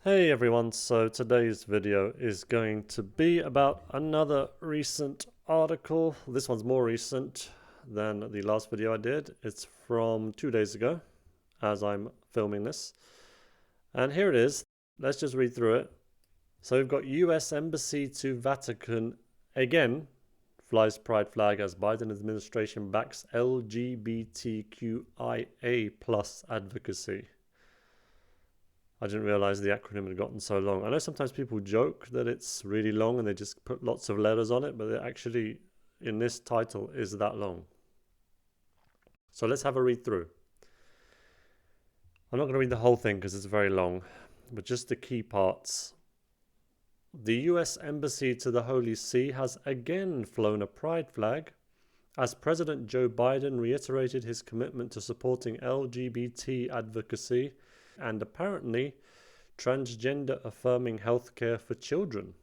Hey everyone, so today's video is going to be about another recent article. This one's more recent than the last video I did. It's from 2 days ago as I'm filming this. And here it is. Let's just read through it. So we've got US Embassy to Vatican again flies pride flag as Biden administration backs LGBTQIA plus advocacy. I didn't realize the acronym had gotten so long. I know sometimes people joke that it's really long and they just put lots of letters on it, but it actually, in this title, is that long. So let's have a read through. I'm not going to read the whole thing because it's very long, but just the key parts. The US Embassy to the Holy See has again flown a pride flag as President Joe Biden reiterated his commitment to supporting LGBT advocacy and apparently transgender affirming healthcare for children.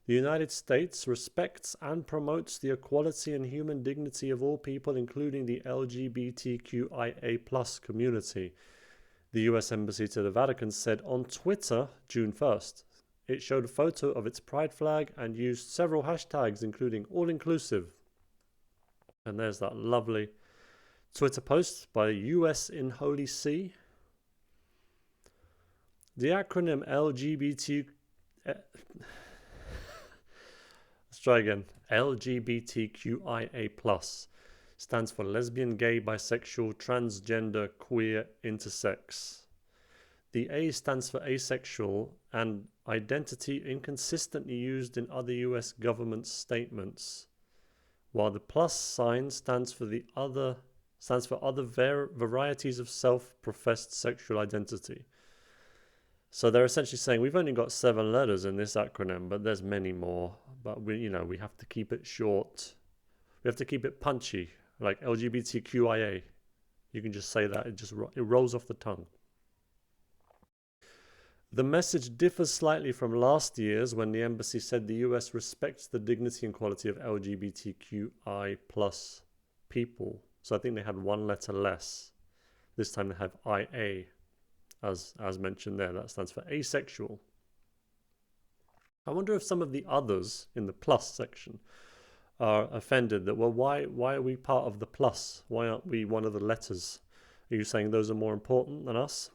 The United States respects and promotes the equality and human dignity of all people, including the LGBTQIA+ community, the US Embassy to the Vatican said on Twitter June 1st. It showed a photo of its pride flag and used several hashtags, including all-inclusive. And there's that lovely Twitter post by US in Holy See. The acronym LGBTQIA+ stands for lesbian, gay, bisexual, transgender, queer, intersex. The A stands for asexual, and identity inconsistently used in other US government statements, while the plus sign stands for other varieties of self-professed sexual identity. So they're essentially saying we've only got 7 letters in this acronym, but there's many more. But we have to keep it short. We have to keep it punchy, like LGBTQIA. You can just say that; it rolls off the tongue. The message differs slightly from last year's when the embassy said the US respects the dignity and quality of LGBTQI+ people. So I think they had 1 letter less. This time they have IA. As mentioned there, that stands for asexual. I wonder if some of the others in the plus section are offended that, well, why are we part of the plus? Why aren't we one of the letters? Are you saying those are more important than us?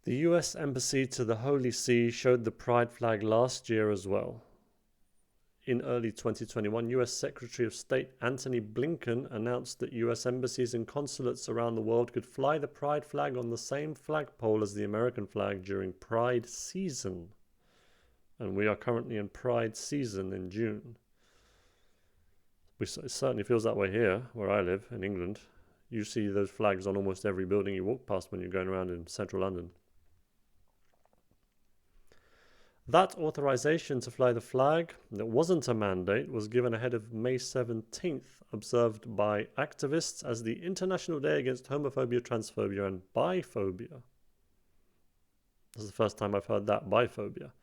The US Embassy to the Holy See showed the pride flag last year as well. In early 2021, US Secretary of State Antony Blinken announced that US embassies and consulates around the world could fly the pride flag on the same flagpole as the American flag during Pride season. And we are currently in Pride season in June. It certainly feels that way here, where I live, in England. You see those flags on almost every building you walk past when you're going around in central London. That authorization to fly the flag, that wasn't a mandate, was given ahead of May 17th, observed by activists as the International Day Against Homophobia, Transphobia and Biphobia. This is the first time I've heard that, biphobia.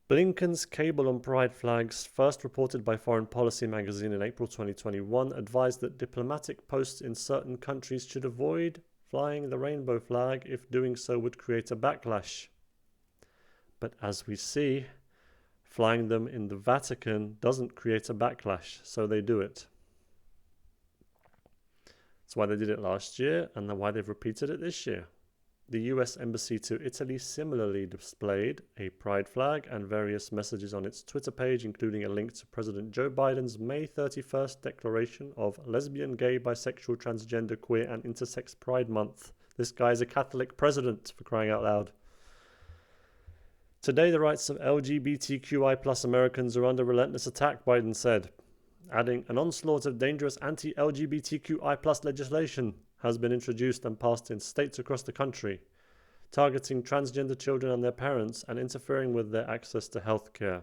Blinken's cable on pride flags, first reported by Foreign Policy magazine in April 2021, advised that diplomatic posts in certain countries should avoid flying the rainbow flag if doing so would create a backlash. But as we see, flying them in the Vatican doesn't create a backlash, so they do it. That's why they did it last year, and why they've repeated it this year. The US Embassy to Italy similarly displayed a pride flag and various messages on its Twitter page, including a link to President Joe Biden's May 31st declaration of lesbian, gay, bisexual, transgender, queer, and intersex Pride Month. This guy's a Catholic president, for crying out loud. Today, the rights of LGBTQI+ Americans are under relentless attack, Biden said, adding, an onslaught of dangerous anti-LGBTQI+ legislation has been introduced and passed in states across the country, targeting transgender children and their parents and interfering with their access to health care.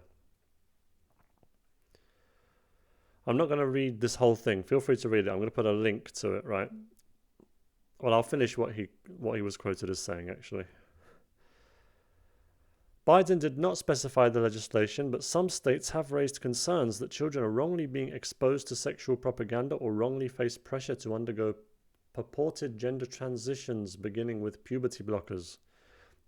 I'm not going to read this whole thing. Feel free to read it. I'm going to put a link to it, right? Well, I'll finish what he was quoted as saying, actually. Biden did not specify the legislation, but some states have raised concerns that children are wrongly being exposed to sexual propaganda or wrongly face pressure to undergo purported gender transitions beginning with puberty blockers.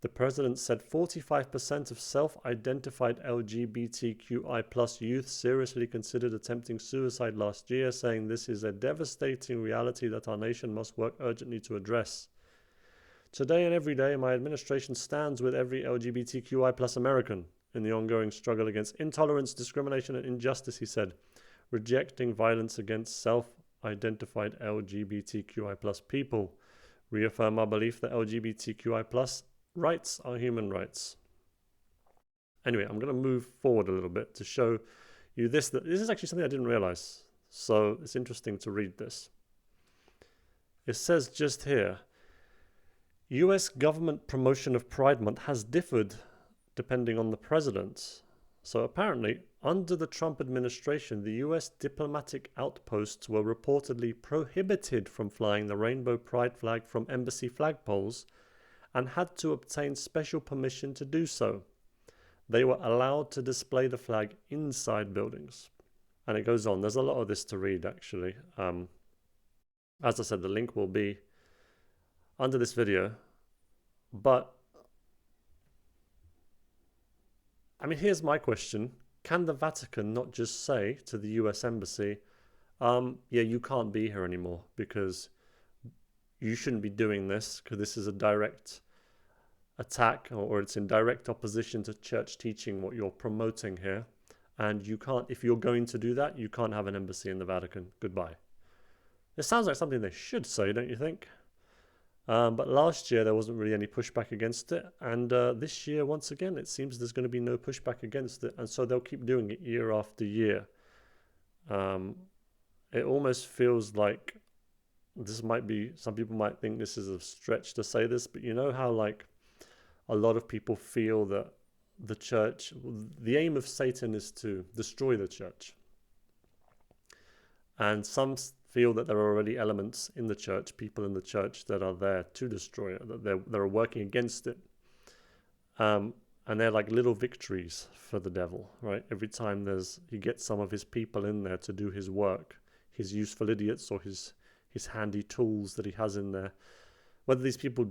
The president said 45% of self-identified LGBTQI+ youth seriously considered attempting suicide last year, saying this is a devastating reality that our nation must work urgently to address. Today and every day, my administration stands with every LGBTQI+ American in the ongoing struggle against intolerance, discrimination, and injustice, he said, rejecting violence against self-identified LGBTQI+ people. Reaffirm our belief that LGBTQI+ rights are human rights. Anyway, I'm going to move forward a little bit to show you this. This is actually something I didn't realize, so it's interesting to read this. It says just here, US government promotion of Pride Month has differed depending on the president. So apparently, under the Trump administration, the US diplomatic outposts were reportedly prohibited from flying the rainbow pride flag from embassy flagpoles and had to obtain special permission to do so. They were allowed to display the flag inside buildings. And it goes on. There's a lot of this to read, actually. As I said, the link will be under this video. But I mean, here's my question. Can the Vatican not just say to the US Embassy, yeah, you can't be here anymore because you shouldn't be doing this because this is a direct attack or it's in direct opposition to church teaching, what you're promoting here. And you can't, if you're going to do that, you can't have an embassy in the Vatican. Goodbye. It sounds like something they should say, don't you think? But last year there wasn't really any pushback against it, and this year once again it seems there's going to be no pushback against it, and so they'll keep doing it year after year. It almost feels like this might be, some people might think this is a stretch to say this, but you know how like a lot of people feel that the church, the aim of Satan is to destroy the church, and some feel that there are already elements in the church, people in the church that are there to destroy it, that they're working against it. And they're like little victories for the devil, right? Every time he gets some of his people in there to do his work, his useful idiots or his handy tools that he has in there, whether these people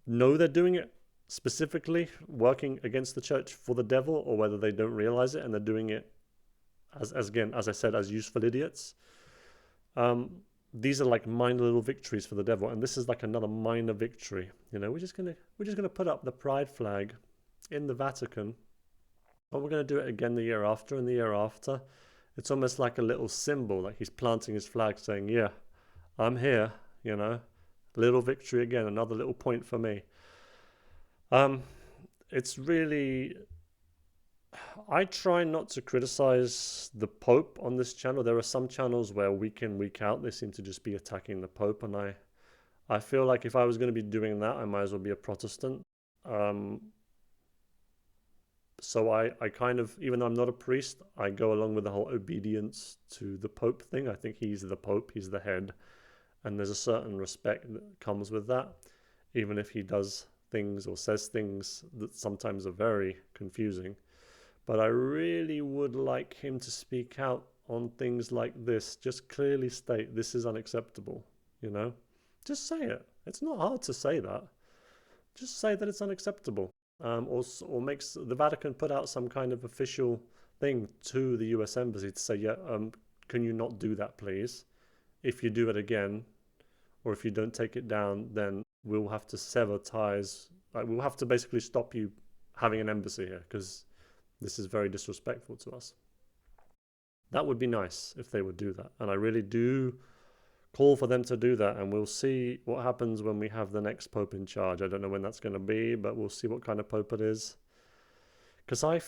know they're doing it specifically, working against the church for the devil, or whether they don't realize it and they're doing it as again, as I said, as useful idiots. These are like minor little victories for the devil, and this is like another minor victory. You know, we're just gonna put up the pride flag in the Vatican, but we're gonna do it again the year after and the year after. It's almost like a little symbol, like he's planting his flag, saying, "Yeah, I'm here." You know, little victory again, another little point for me. It's really. I try not to criticize the Pope on this channel. There are some channels where week in, week out, they seem to just be attacking the Pope. And I feel like if I was going to be doing that, I might as well be a Protestant. So I kind of, even though I'm not a priest, I go along with the whole obedience to the Pope thing. I think he's the Pope, he's the head. And there's a certain respect that comes with that, even if he does things or says things that sometimes are very confusing. But I really would like him to speak out on things like this. Just clearly state this is unacceptable, you know? Just say it. It's not hard to say that. Just say that it's unacceptable. Or makes the Vatican put out some kind of official thing to the US Embassy to say, yeah, can you not do that, please? If you do it again, or if you don't take it down, then we'll have to sever ties. Like, we'll have to basically stop you having an embassy here, because this is very disrespectful to us. That would be nice if they would do that. And I really do call for them to do that. And we'll see what happens when we have the next Pope in charge. I don't know when that's going to be, but we'll see what kind of Pope it is. Because I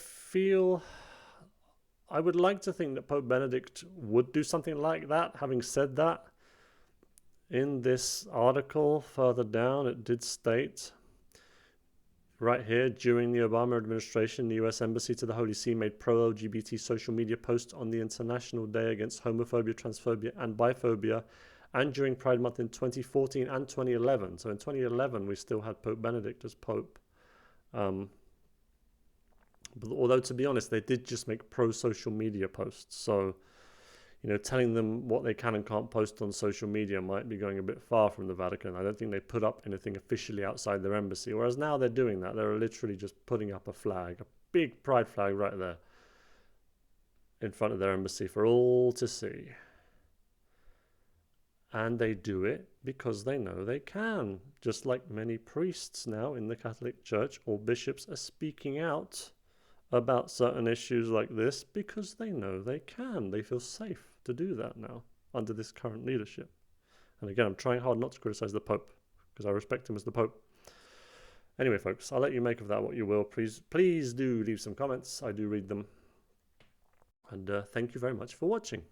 would like to think that Pope Benedict would do something like that. Having said that, in this article further down, it did state, right here, during the Obama administration, the US Embassy to the Holy See made pro-LGBT social media posts on the International Day Against Homophobia, Transphobia, and Biphobia, and during Pride Month in 2014 and 2011. So in 2011, we still had Pope Benedict as Pope. But although, to be honest, they did just make pro-social media posts. So, telling them what they can and can't post on social media might be going a bit far from the Vatican. I don't think they put up anything officially outside their embassy, whereas now they're doing that. They're literally just putting up a flag, a big pride flag right there in front of their embassy for all to see. And they do it because they know they can. Just like many priests now in the Catholic Church or bishops are speaking out about certain issues like this because they know they can. They feel safe to do that now under this current leadership. And again, I'm trying hard not to criticize the Pope because I respect him as the Pope. Anyway, folks, I'll let you make of that what you will. Please do leave some comments. I do read them. And thank you very much for watching.